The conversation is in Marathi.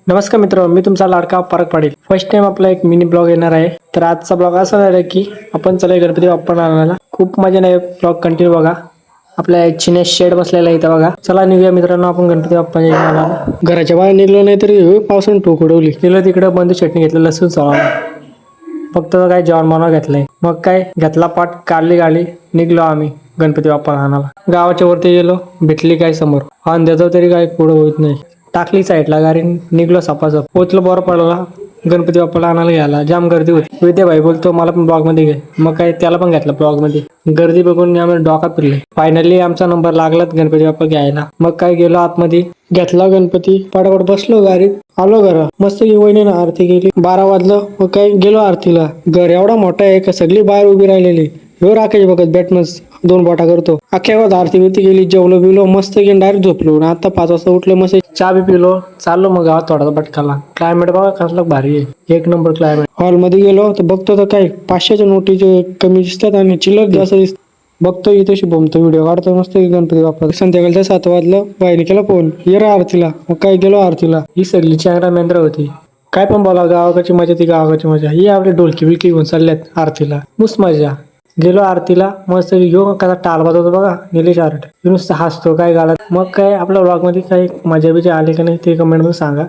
नमस्कार मित्र, मी तुमचा लाडका पारक पाटील. फर्स्ट टाइम आपला एक मिनी ब्लॉग येणार आहे. तर आजचा ब्लॉग असा आहे की आपण चला गणपती बाप्पा आणायला. खूप मजा नाही, ब्लॉग कंटिन्यू बघा. आपल्या चिने शेड बसलेला इथं बघा. चला निघूया मित्रांनो, आपण गणपती बाप्पा आणायला. घराच्या बाहेर निघलो नाही तरी पावसाने टोक उडवली. गेलो तिकडे बंधू चटणी घेतलं, लसूण चावला. फक्त काय जेवण बनवा घेतलंय. मग काय घेतला पाठ, काढली गाडी, निघलो आम्ही गणपती बाप्पा आणायला. गावाच्या वरती गेलो, भेटली काय समोर आणि त्याचं तरी काय पुढं होत नाही. टाकली साईडला गाडी, निघलो सपासप. पोचलो, बरं पडला. गणपती बाप्पाला आणायला घ्यायला जाम गर्दी होती. विद्या भाई बोलतो मला पण ब्लॉग मध्ये घे. मग काय त्याला पण घेतलं ब्लॉग मध्ये. गर्दी बघून आम्ही डोका फिरले. फायनली आमचा नंबर लागलाच गणपती बाप्पा घ्यायला. मग काय गेलो आतमध्ये, घेतला गणपती, पटापट बसलो गाडीत, आलो घरा. मस्त वहिनीनं आरती केली. 12 वाजलं. मग काय गेलो आरतीला. घर एवढा मोठा आहे का सगळी बाहेर उभी राहिलेली. ह्यो राकेश बघत बॅटमस 2 बोटा करतो. अख्ख्या गावात आरती बिरती गेली, जेवलो बिवलो मस्त गेली, डायरेक्ट झोपलो. आता 5 वाजता उठलो, मस्त चहा बी पिलो. चाललो मग गावात थोडासा भटकाला. क्लायमेट बघा कसला भारी आहे, एक नंबर क्लायमेट. हॉल मध्ये गेलो तर बघतो तर काय 500च्या नोटीचे कमी दिसतात आणि चिल्लर जास्त दिसत. बघतो इथे शुभमचा व्हिडिओ काढतो मस्त गणपती बाप्पा. संध्याकाळच्या 7 वाजलं. बाईने केला फोन, ये रे आरतीला. मग काय गेलो आरतीला. ही सगळी चॅंगरा मेंद्रा होती. काय पण बोला, गावाकडची मजा ती गावाकडची मजा. ही आपले ढोलकी बिलकी घेऊन चालल्यात आरतीला, नुसतं मजा. गेलो आरतीला, मस्त घेऊ कसा टाल वाजवतो बघा निलेश आर्ट, नुसतं हसतो काय गाला. मग काय आपल्या ब्लॉग मध्ये काही मजा बिजा आली का नाही ते कमेंट मध्ये सांगा.